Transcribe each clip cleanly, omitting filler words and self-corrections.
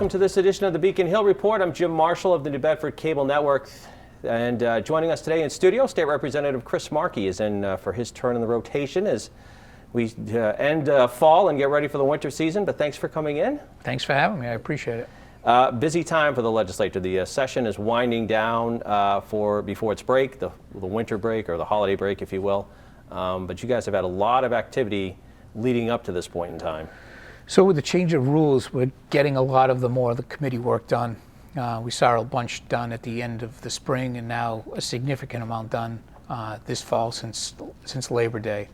welcome to this edition of the Beacon Hill Report. I'm Jim Marshall of the New Bedford Cable Network, and joining us today in studio, State Representative Chris Markey is in for his turn in the rotation as we end fall and get ready for the winter season, but thanks for coming in. Thanks for having me. I appreciate it. Busy time for the legislature. The session is winding down before its break, the winter break or the holiday break, if you will. But you guys have had a lot of activity leading up to this point in time. So with the change of rules, we're getting a lot of the committee work done. We saw a bunch done at the end of the spring, and now a significant amount done this fall since Labor Day.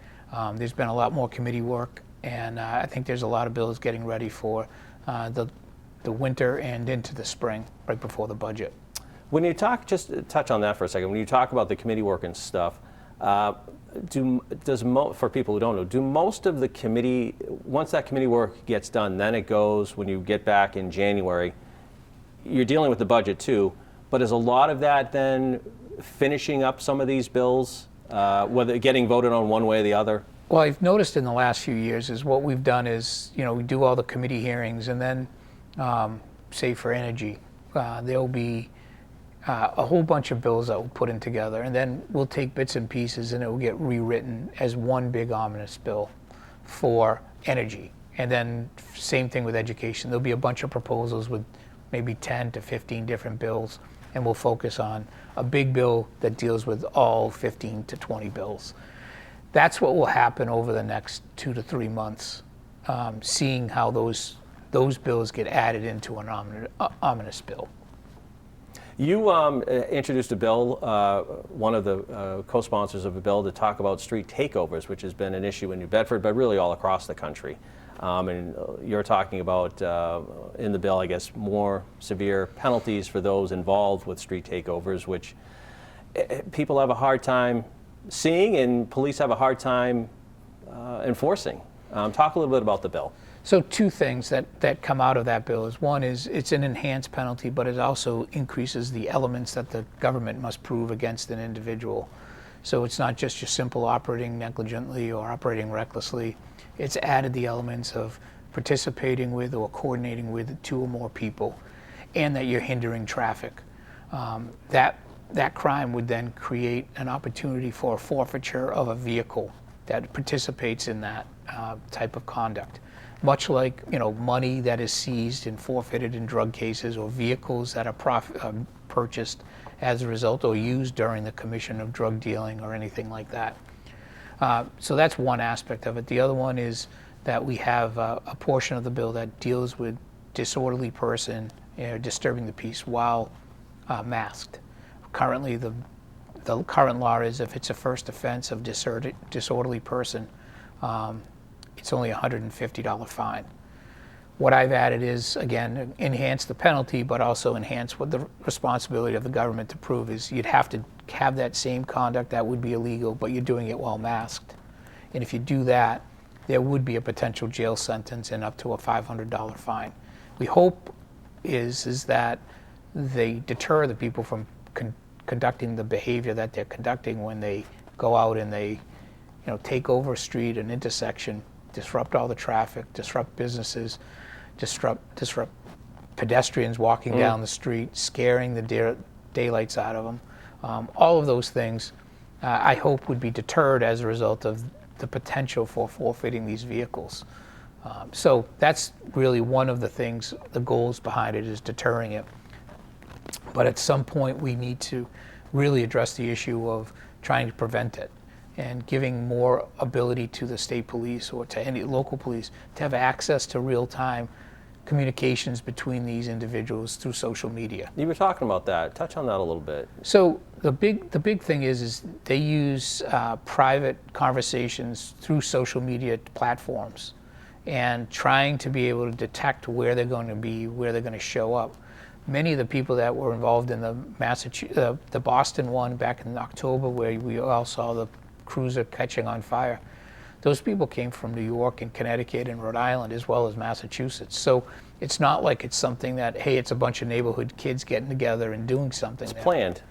There's been a lot more committee work, and I think there's a lot of bills getting ready for the winter and into the spring, right before the budget. When you talk, just touch on that for a second. When you talk about the committee work and stuff, for people who don't know, do most of the committee, once that committee work gets done, then it goes, when you get back in January, you're dealing with the budget too, but is a lot of that then finishing up some of these bills, whether getting voted on one way or the other? Well, I've noticed in the last few years is what we've done is, we do all the committee hearings, and then, say for energy, there'll be a whole bunch of bills that we'll put in together, and then we'll take bits and pieces and it will get rewritten as one big omnibus bill for energy. And then same thing with education. There'll be a bunch of proposals with maybe 10 to 15 different bills, and we'll focus on a big bill that deals with all 15 to 20 bills. That's what will happen over the next 2 to 3 months, seeing how those bills get added into an omnibus bill. You introduced a bill, one of the co-sponsors of a bill to talk about street takeovers, which has been an issue in New Bedford, but really all across the country. And you're talking about, in the bill, I guess, more severe penalties for those involved with street takeovers, which people have a hard time seeing and police have a hard time enforcing. Talk a little bit about the bill. So two things that come out of that bill is, one is it's an enhanced penalty, but it also increases the elements that the government must prove against an individual. So it's not just your simple operating negligently or operating recklessly. It's added the elements of participating with or coordinating with 2 or more people, and that you're hindering traffic. That crime would then create an opportunity for a forfeiture of a vehicle that participates in that type of conduct. Much like money that is seized and forfeited in drug cases, or vehicles that are purchased as a result or used during the commission of drug dealing or anything like that. So that's one aspect of it. The other one is that we have a portion of the bill that deals with disorderly person disturbing the peace while masked. Currently, the current law is if it's a first offense of disorderly person, it's only a $150 fine. What I've added is, again, enhance the penalty, but also enhance what the responsibility of the government to prove is. You'd have to have that same conduct that would be illegal, but you're doing it while masked. And if you do that, there would be a potential jail sentence and up to a $500 fine. We hope is that they deter the people from conducting the behavior that they're conducting when they go out and they take over a street, an intersection, disrupt all the traffic, disrupt businesses, disrupt pedestrians walking down the street, scaring the daylights out of them. All of those things, I hope, would be deterred as a result of the potential for forfeiting these vehicles. So that's really one of the things, the goals behind it is deterring it. But at some point we need to really address the issue of trying to prevent it, and giving more ability to the state police or to any local police to have access to real-time communications between these individuals through social media. You were talking about that. Touch on that a little bit. So the big thing is they use private conversations through social media platforms, and trying to be able to detect where they're going to be, where they're going to show up. Many of the people that were involved in the Boston one back in October, where we all saw the cruiser catching on fire, those people came from New York and Connecticut and Rhode Island as well as Massachusetts. So it's not like it's something that, hey, it's a bunch of neighborhood kids getting together and doing something. It's planned.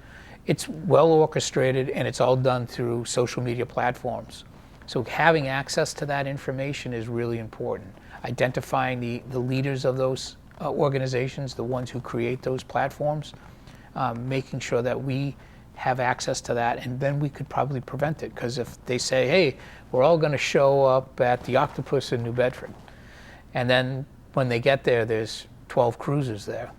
It's well orchestrated, and it's all done through social media platforms. So having access to that information is really important. Identifying the leaders of those organizations, the ones who create those platforms, making sure that we have access to that, and then we could probably prevent it. Because if they say, hey, we're all going to show up at the Octopus in New Bedford, and then when they get there, there's 12 cruisers there,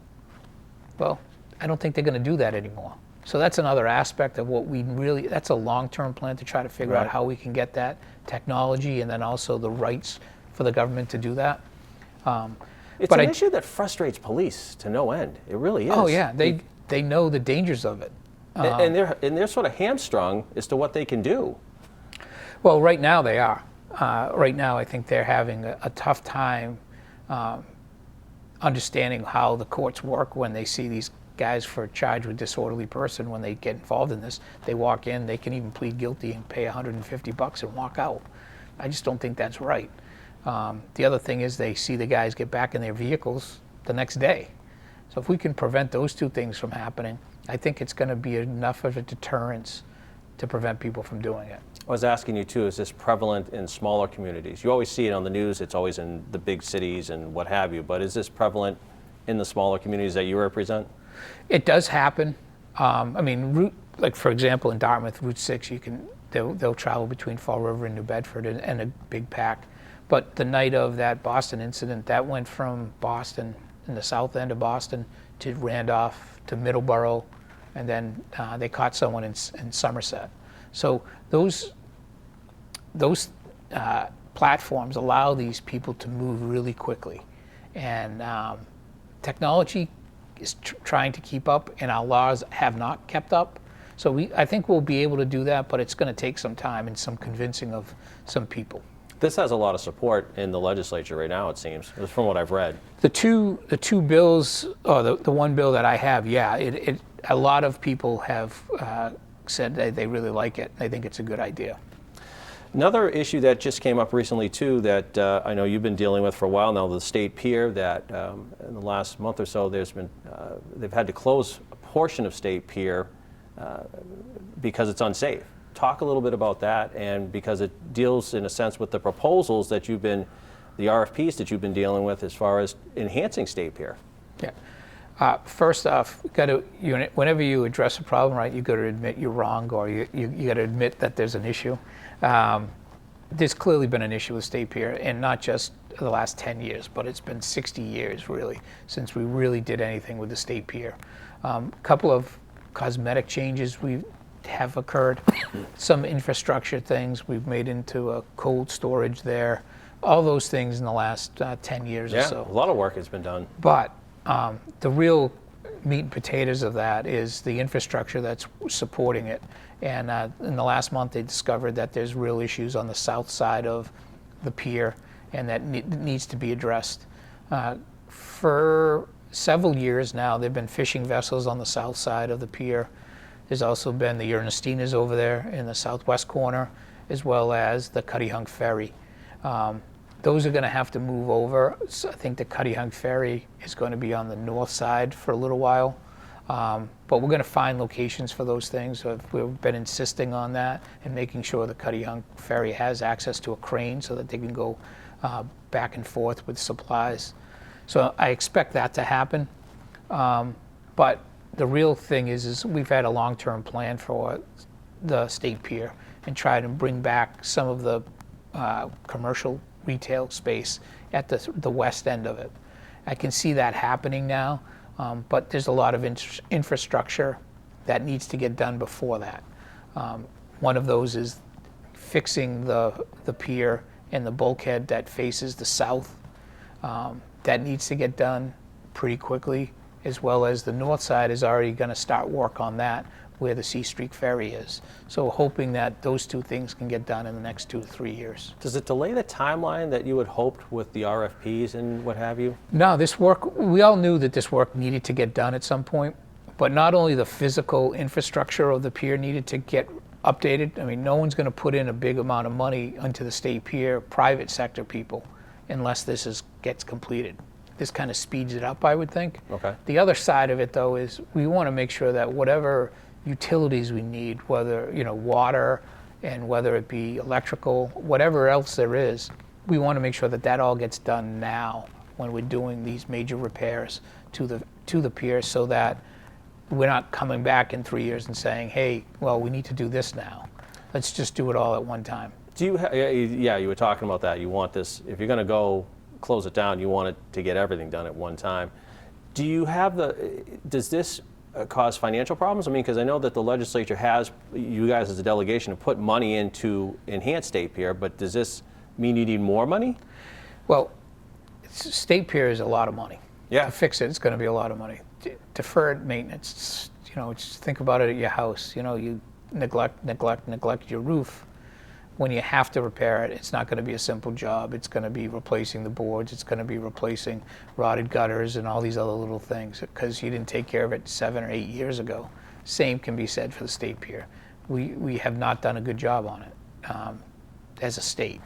well, I don't think they're going to do that anymore. So that's another aspect of what we really, that's a long-term plan to try to figure out how we can get that technology and then also the rights for the government to do that. It's an issue that frustrates police to no end. It really is. Oh yeah, they know the dangers of it. And they're sort of hamstrung as to what they can do. Well, right now they are. Right now I think they're having a tough time understanding how the courts work when they see these guys for charged with disorderly person. When they get involved in this, they walk in, they can even plead guilty and pay $150 and walk out. I just don't think that's right. The other thing is they see the guys get back in their vehicles the next day. So if we can prevent those two things from happening, I think it's going to be enough of a deterrence to prevent people from doing it. I was asking you too, is this prevalent in smaller communities? You always see it on the news, it's always in the big cities and what have you, but is this prevalent in the smaller communities that you represent? It does happen. I mean, like for example, in Dartmouth, Route 6, they'll travel between Fall River and New Bedford and a big pack. But the night of that Boston incident, that went from Boston, in the south end of Boston, to Randolph, to Middleborough, and then they caught someone in Somerset. So those platforms allow these people to move really quickly. And technology is trying to keep up, and our laws have not kept up. So I think we'll be able to do that, but it's going to take some time and some convincing of some people. This has a lot of support in the legislature right now, it seems, from what I've read. The two bills, or the one bill that I have, yeah, a lot of people have said they really like it. They think it's a good idea. Another issue that just came up recently too, that I know you've been dealing with for a while now, the state pier, that in the last month or so they've had to close a portion of State Pier because it's unsafe. Talk a little bit about that, and because it deals in a sense with the proposals that the RFPs that you've been dealing with as far as enhancing State Pier. Yeah. First off, whenever you address a problem, right, you got to admit you're wrong, or you got to admit that there's an issue. There's clearly been an issue with State Pier, and not just the last 10 years, but it's been 60 years really since we really did anything with the State Pier. A couple of cosmetic changes have occurred. Some infrastructure things we've made into a cold storage there. All those things in the last 10 years or so. A lot of work has been done. But the real meat and potatoes of that is the infrastructure that's supporting it. And in the last month, they discovered that there's real issues on the south side of the pier, and that needs to be addressed. For several years now, there have been fishing vessels on the south side of the pier. There's also been the Ernestinas over there in the southwest corner, as well as the Cuttyhunk Ferry. Those are going to have to move over. So I think the Cuttyhunk Ferry is going to be on the north side for a little while. But we're going to find locations for those things. We've been insisting on that and making sure the Cuttyhunk Ferry has access to a crane so that they can go back and forth with supplies. So I expect that to happen. But the real thing is we've had a long-term plan for the State Pier and try to bring back some of the commercial retail space at the west end of it. I can see that happening now, but there's a lot of infrastructure that needs to get done before that. One of those is fixing the pier and the bulkhead that faces the south. That needs to get done pretty quickly, as well as the north side is already going to start work on that where the C Street Ferry is. So hoping that those two things can get done in the next 2 to 3 years. Does it delay the timeline that you had hoped with the RFPs and what have you? No, this work, we all knew that this work needed to get done at some point, but not only the physical infrastructure of the pier needed to get updated. I mean, no one's going to put in a big amount of money into the State Pier, private sector people, unless this gets completed. This kind of speeds it up, I would think. Okay. The other side of it, though, is we want to make sure that whatever utilities we need, whether water and whether it be electrical, whatever else there is, we want to make sure that that all gets done now when we're doing these major repairs to the pier, so that we're not coming back in 3 years and saying, hey, well, we need to do this now. Let's just do it all at one time. Do you? Yeah, you were talking about that. You want this, if you're going to go close it down, you want it to get everything done at one time. Do you have does this cause financial problems? I mean, because I know that the legislature has, you guys as a delegation, have put money into enhance State Pier, but does this mean you need more money? Well, State Pier is a lot of money. Yeah. To fix it, it's going to be a lot of money. Deferred maintenance, just think about it at your house. You neglect your roof. When you have to repair it, it's not going to be a simple job. It's going to be replacing the boards. It's going to be replacing rotted gutters and all these other little things because you didn't take care of it 7 or 8 years ago. Same can be said for the State Pier. We have not done a good job on it as a state,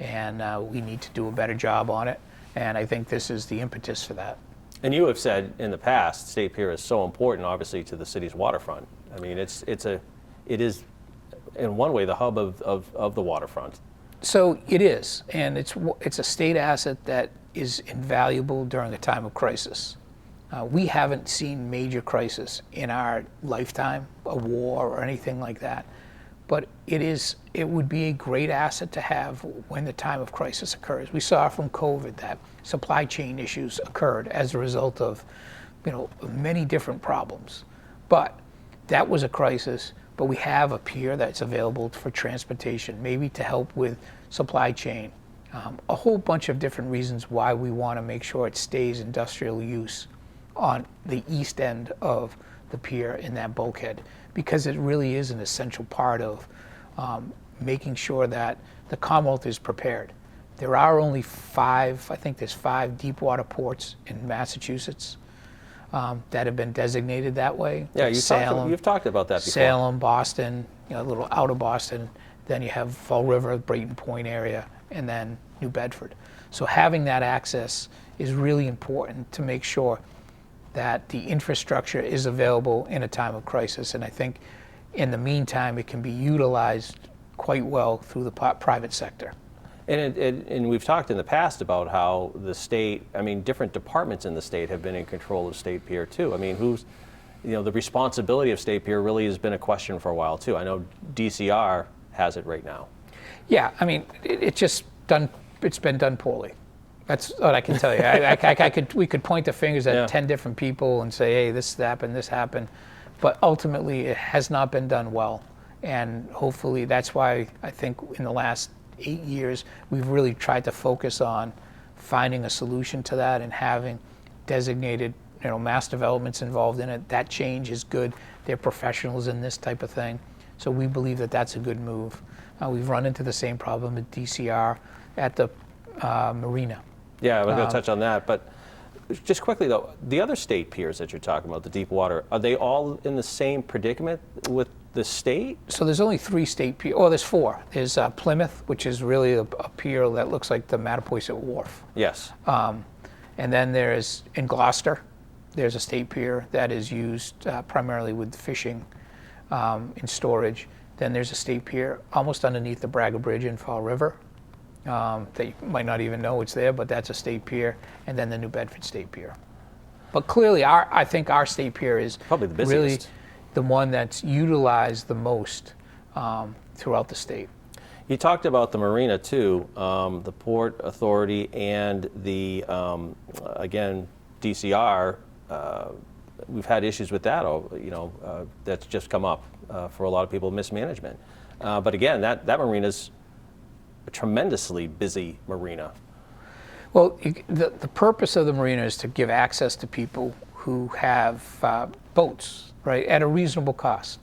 and we need to do a better job on it. And I think this is the impetus for that. And you have said in the past, State Pier is so important, obviously, to the city's waterfront. I mean, it is, in one way, the hub of the waterfront. So it is, and it's a state asset that is invaluable during a time of crisis. We haven't seen major crisis in our lifetime, a war or anything like that. But it would be a great asset to have when the time of crisis occurs. We saw from COVID that supply chain issues occurred as a result of, many different problems. But that was a crisis. But we have a pier that's available for transportation, maybe to help with supply chain. A whole bunch of different reasons why we want to make sure it stays industrial use on the east end of the pier in that bulkhead, because it really is an essential part of making sure that the Commonwealth is prepared. There are only 5, I think there's 5 deep water ports in Massachusetts that have been designated that way. Yeah, Salem, you've talked about that before. Salem, Boston, a little out of Boston. Then you have Fall River, Brayton Point area, and then New Bedford. So having that access is really important to make sure that the infrastructure is available in a time of crisis. And I think in the meantime, it can be utilized quite well through the private sector. And we've talked in the past about how the state, different departments in the state have been in control of State Pier too. I mean, the responsibility of State Pier really has been a question for a while too. I know DCR has it right now. Yeah, it's been done poorly. That's what I can tell you. We could point the fingers at 10 different people and say, hey, this happened. But ultimately, it has not been done well. And hopefully, that's why I think in the last 8 years, we've really tried to focus on finding a solution to that and having designated, mass developments involved in it. That change is good. They're professionals in this type of thing. So we believe that that's a good move. We've run into the same problem at DCR at the marina. Yeah, we're going to touch on that. But just quickly, though, the other state piers that you're talking about, the deep water, are they all in the same predicament with the state? So there's only 3 state piers. Oh, there's 4. There's Plymouth, which is really a pier that looks like the Mattapoisett Wharf. Yes. And then there's, in Gloucester, there's a state pier that is used primarily with fishing and storage. Then there's a state pier almost underneath the Braga Bridge in Fall River. That you might not even know it's there, but that's a state pier, and then the New Bedford State Pier. But clearly, I think our state pier is probably the busiest. Really the one that's utilized the most throughout the state. You talked about the marina too, the Port Authority and the, again, DCR. We've had issues with that, that's just come up for a lot of people, mismanagement. But again, that marina's a tremendously busy marina. Well, the purpose of the marina is to give access to people who have boats, right, at a reasonable cost.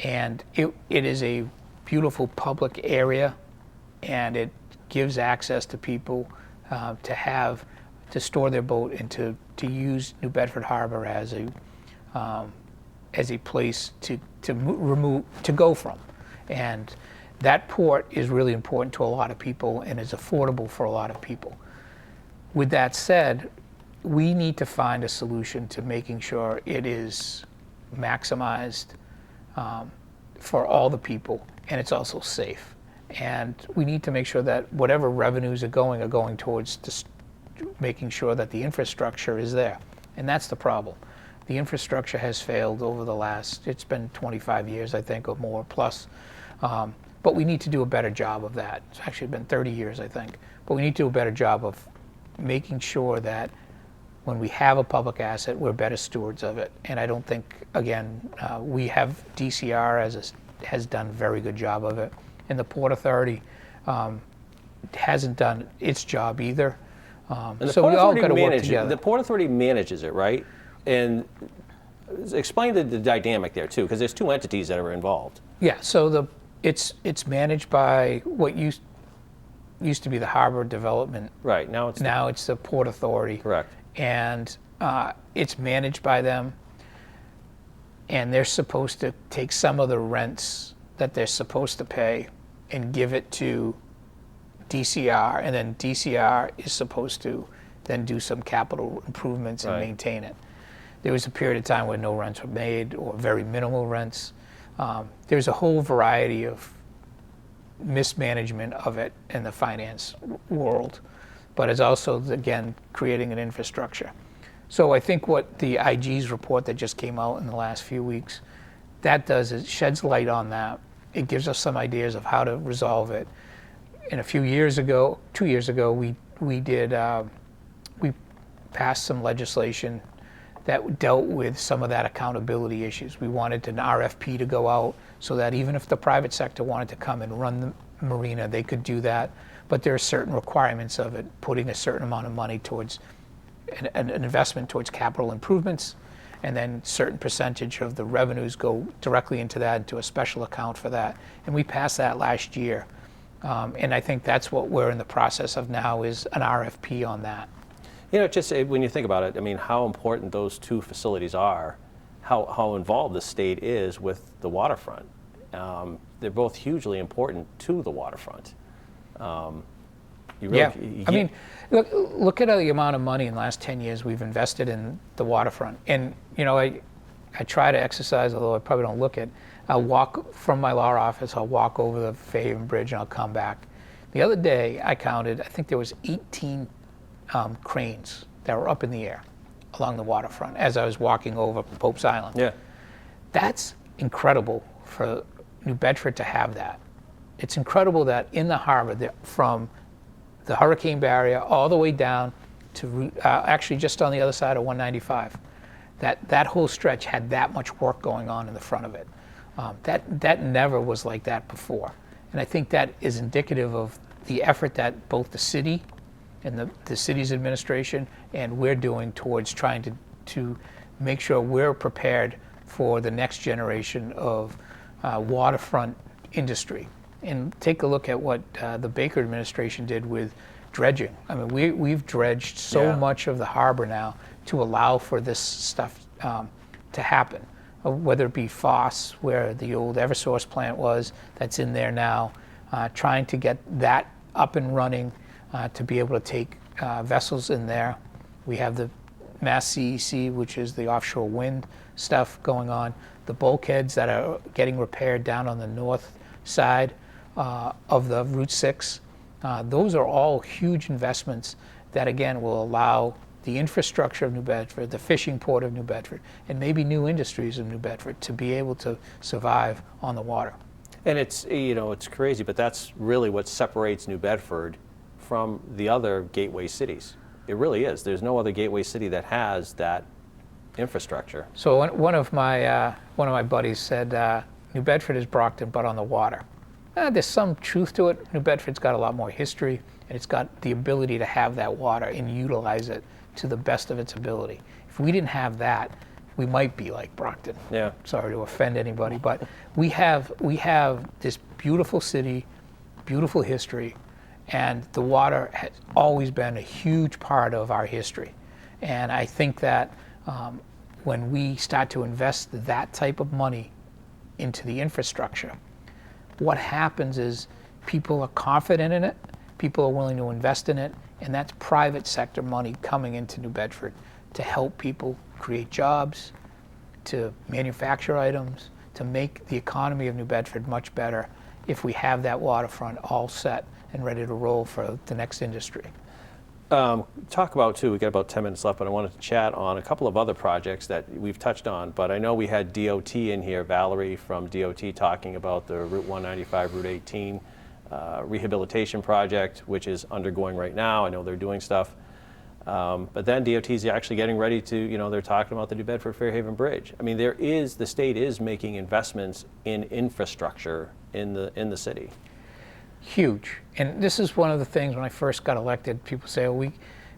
And it is a beautiful public area, and it gives access to people to store their boat and to use New Bedford Harbor as a place to go from. And that port is really important to a lot of people and is affordable for a lot of people. With that said, we need to find a solution to making sure it is maximized for all the people, and it's also safe. And we need to make sure that whatever revenues are going towards making sure that the infrastructure is there. And that's the problem. The infrastructure has failed over the last, it's been 25 years, I think, or more plus. But we need to do a better job of that. It's actually been 30 years, I think. But we need to do a better job of making sure that when we have a public asset, we're better stewards of it. And I don't think, again, we have DCR has done a very good job of it. And the Port Authority hasn't done its job either. And so we all got to work together. The Port Authority manages it, right? And explain the dynamic there too, because there's two entities that are involved. Yeah, so it's managed by what used to be the Harbor Development. Right, now it's the Port Authority. Correct. And it's managed by them, and they're supposed to take some of the rents that they're supposed to pay and give it to DCR, and then DCR is supposed to then do some capital improvements and maintain it. There was a period of time where no rents were made or very minimal rents. There's a whole variety of mismanagement of it in the finance world, but it's also, again, creating an infrastructure. So I think what the IG's report that just came out in the last few weeks, that does is sheds light on that. It gives us some ideas of how to resolve it. And a few years ago, 2 years ago, we passed some legislation that dealt with some of that accountability issues. We wanted an RFP to go out so that even if the private sector wanted to come and run the marina, they could do that. But there are certain requirements of it, putting a certain amount of money towards an investment towards capital improvements, and then certain percentage of the revenues go directly into that, into a special account for that. And we passed that last year. And I think that's what we're in the process of now, is an RFP on that. You know, just when you think about it, I mean, how important those two facilities are, how involved the state is with the waterfront. They're both hugely important to the waterfront. I mean, look at the amount of money in the last 10 years we've invested in the waterfront. And, you know, I try to exercise, although I probably don't look at, I'll walk from my law office, I'll walk over the Fairhaven Bridge, and I'll come back. The other day, I counted, I think there was 18 cranes that were up in the air along the waterfront as I was walking over Pope's Island. Yeah. That's incredible for New Bedford to have that. It's incredible that in the harbor, from the hurricane barrier all the way down to actually just on the other side of 195, that whole stretch had that much work going on in the front of it. That never was like that before. And I think that is indicative of the effort that both the city and the city's administration and we're doing towards trying to make sure we're prepared for the next generation of waterfront industry. And take a look at what the Baker administration did with dredging. I mean, we've dredged so much of the harbor now to allow for this stuff to happen. Whether it be Foss, where the old Eversource plant was, that's in there now, trying to get that up and running to be able to take vessels in there. We have the Mass CEC, which is the offshore wind stuff going on. The bulkheads that are getting repaired down on the north side of the Route 6. Those are all huge investments that, again, will allow the infrastructure of New Bedford, the fishing port of New Bedford, and maybe new industries of New Bedford to be able to survive on the water. And it's, you know, it's crazy, but that's really what separates New Bedford from the other gateway cities. It really is. There's no other gateway city that has that infrastructure. So one of my buddies said, New Bedford is Brockton, but on the water. There's some truth to it. New Bedford's got a lot more history, and it's got the ability to have that water and utilize it to the best of its ability. If we didn't have that, we might be like Brockton. Yeah. Sorry to offend anybody, but we have this beautiful city, beautiful history, and the water has always been a huge part of our history. And I think that when we start to invest that type of money into the infrastructure, what happens is people are confident in it, people are willing to invest in it, and that's private sector money coming into New Bedford to help people create jobs, to manufacture items, to make the economy of New Bedford much better if we have that waterfront all set and ready to roll for the next industry. Talk about, too, we got about 10 minutes left, but I wanted to chat on a couple of other projects that we've touched on. But I know we had DOT in here, Valerie from DOT, talking about the Route 195, Route 18 rehabilitation project, which is undergoing right now. I know they're doing stuff. But then DOT is actually getting ready to, they're talking about the New Bedford-Fairhaven Bridge. I mean, the state is making investments in infrastructure in the city. Huge. And this is one of the things when I first got elected, people say, oh,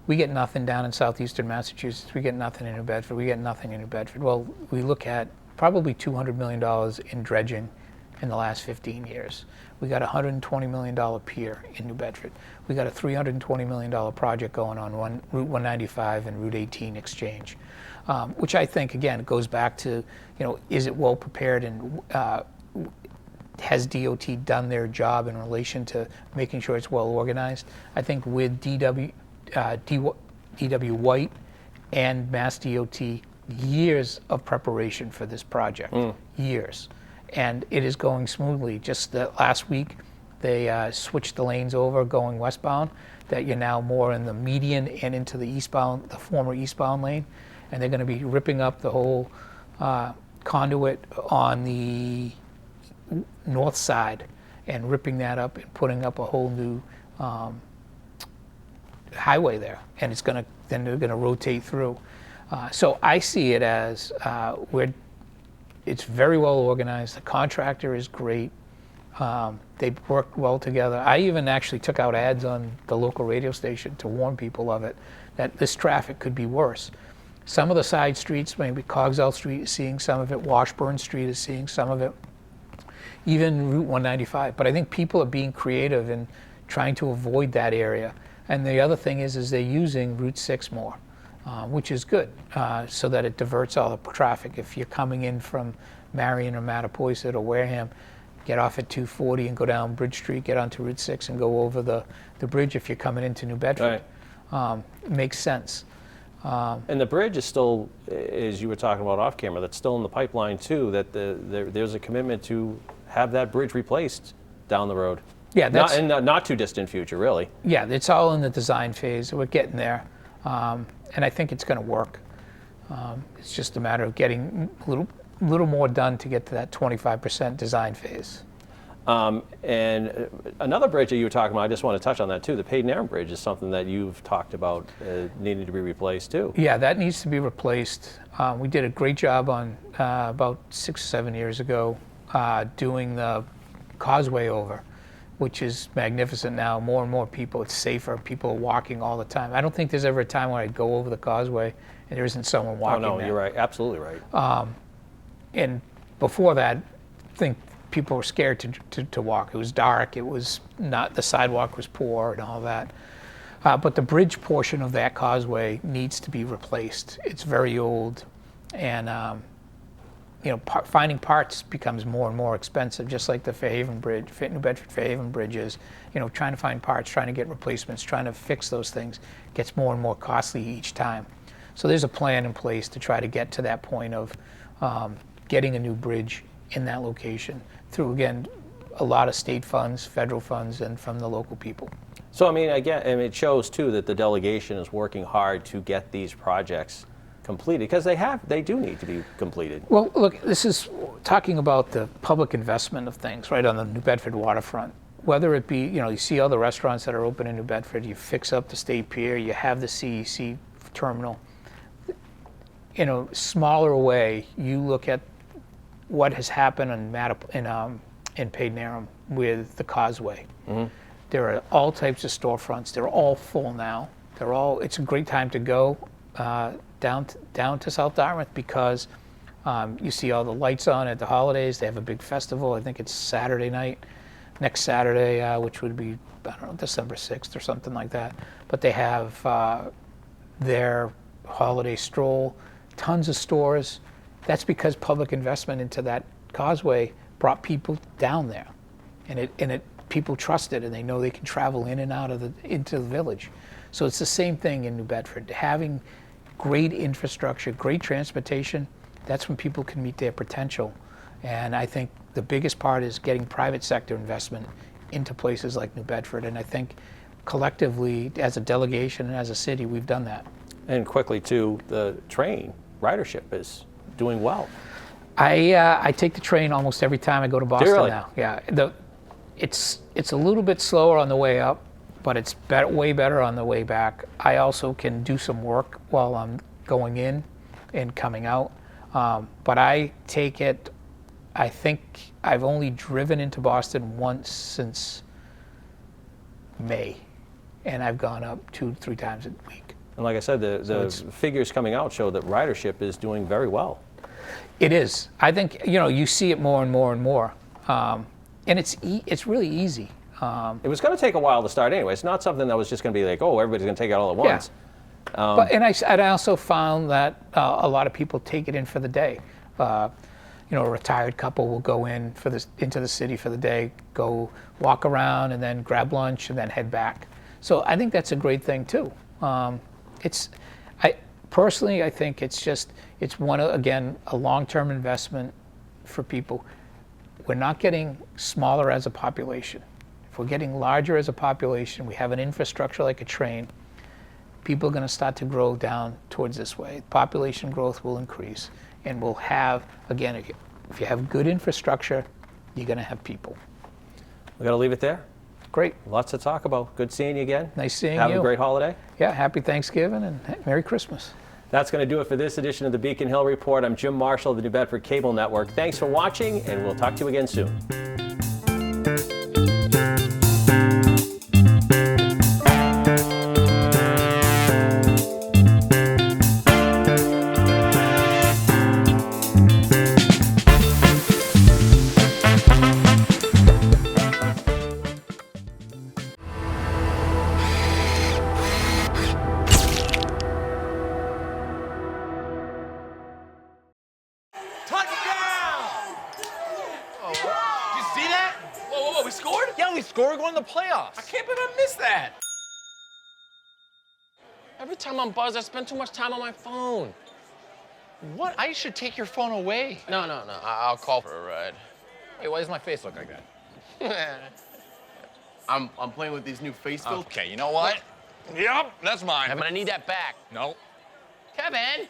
we get nothing down in southeastern Massachusetts, we get nothing in New Bedford, we get nothing in New Bedford. Well, we look at probably $200 million in dredging in the last 15 years. We got a $120 million pier in New Bedford. We got a $320 million project going on Route 195 and Route 18 exchange, which I think, again, it goes back to, is it well prepared, and has DOT done their job in relation to making sure it's well organized? I think with DW White and Mass DOT, years of preparation for this project, years. And it is going smoothly. Just last week, they switched the lanes over going westbound, that you're now more in the median and into the eastbound, the former eastbound lane. And they're going to be ripping up the whole conduit on the north side and ripping that up and putting up a whole new highway there. And then they're going to rotate through. So I see it as it's very well organized. The contractor is great. They've worked well together. I even actually took out ads on the local radio station to warn people of it, that this traffic could be worse. Some of the side streets, maybe Cogswell Street is seeing some of it, Washburn Street is seeing some of it, even Route 195. But I think people are being creative in trying to avoid that area. And the other thing is they're using Route 6 more, which is good, so that it diverts all the traffic. If you're coming in from Marion or Mattapoisett or Wareham, get off at 240 and go down Bridge Street, get onto Route 6 and go over the bridge if you're coming into New Bedford. Right. It makes sense. And the bridge is still, as you were talking about off camera, that's still in the pipeline too, that there's a commitment to have that bridge replaced down the road. Yeah, that's in the not too distant future, really. Yeah, it's all in the design phase. We're getting there, and I think it's going to work. It's just a matter of getting a little more done to get to that 25% design phase. And another bridge that you were talking about, I just want to touch on that too. The Payden Bridge is something that you've talked about needing to be replaced too. Yeah, that needs to be replaced. We did a great job on about 6 or 7 years ago doing the causeway over, which is magnificent now. More and more people, it's safer. People are walking all the time. I don't think there's ever a time where I'd go over the causeway and there isn't someone walking there. Oh no, there. You're right, absolutely right. And before that, I think people were scared to walk. It was dark. It was not, the sidewalk was poor and all that. But the bridge portion of that causeway needs to be replaced. It's very old, and finding parts becomes more and more expensive, just like the Fairhaven Bridge, New Bedford Fairhaven Bridge is. Trying to find parts, trying to get replacements, trying to fix those things gets more and more costly each time. So there's a plan in place to try to get to that point of getting a new bridge in that location through, again, a lot of state funds, federal funds, and from the local people. So, again, it shows, too, that the delegation is working hard to get these projects completed, because they do need to be completed. Well, look, this is talking about the public investment of things, right, on the New Bedford waterfront. Whether it be, you see all the restaurants that are open in New Bedford, you fix up the State Pier, you have the CEC terminal. In a smaller way, you look at what has happened in Payden with the causeway. Mm-hmm. There are all types of storefronts. They're all full now. It's a great time to go down to South Dartmouth, because you see all the lights on at the holidays. They have a big festival. I think it's Saturday night, next Saturday, which would be, I don't know, December 6th or something like that. But they have their holiday stroll, tons of stores. That's because public investment into that causeway brought people down there, and people trust it, and they know they can travel in and out into the village. So it's the same thing in New Bedford. Having great infrastructure, great transportation, that's when people can meet their potential. And I think the biggest part is getting private sector investment into places like New Bedford. And I think collectively, as a delegation and as a city, we've done that. And quickly, too, the train ridership is doing well. I take the train almost every time I go to Boston really? now. Yeah, it's a little bit slower on the way up, but it's way better on the way back. I also can do some work while I'm going in and coming out, but I take it. I think I've only driven into Boston once since May, and I've gone up 2-3 times a week. And like I said, the figures coming out show that ridership is doing very well. It is. I think, you see it more and more and more, and it's really easy. It was going to take a while to start anyway. It's not something that was just going to be like, oh, everybody's going to take it all at once. Yeah. And I also found that a lot of people take it in for the day. A retired couple will go into the city for the day, go walk around, and then grab lunch, and then head back. So I think that's a great thing too. Personally, I think it's again, a long-term investment for people. We're not getting smaller as a population. If we're getting larger as a population, we have an infrastructure like a train, people are going to start to grow down towards this way. Population growth will increase, and we'll have, again, if you have good infrastructure, you're going to have people. We got to leave it there. Great. Lots to talk about. Good seeing you again. Nice seeing you. Have a great holiday. Yeah, happy Thanksgiving and Merry Christmas. That's going to do it for this edition of the Beacon Hill Report. I'm Jim Marshall of the New Bedford Cable Network. Thanks for watching, and we'll talk to you again soon. We scored? Yeah, we scored. We're going to the playoffs. I can't believe I missed that. Every time I'm buzzed, I spend too much time on my phone. What? I should take your phone away. No. I'll call for a ride. Hey, why does my face look like that? I'm playing with these new face filters. Okay, you know what? Yep, that's mine. But I need that back. No. Kevin!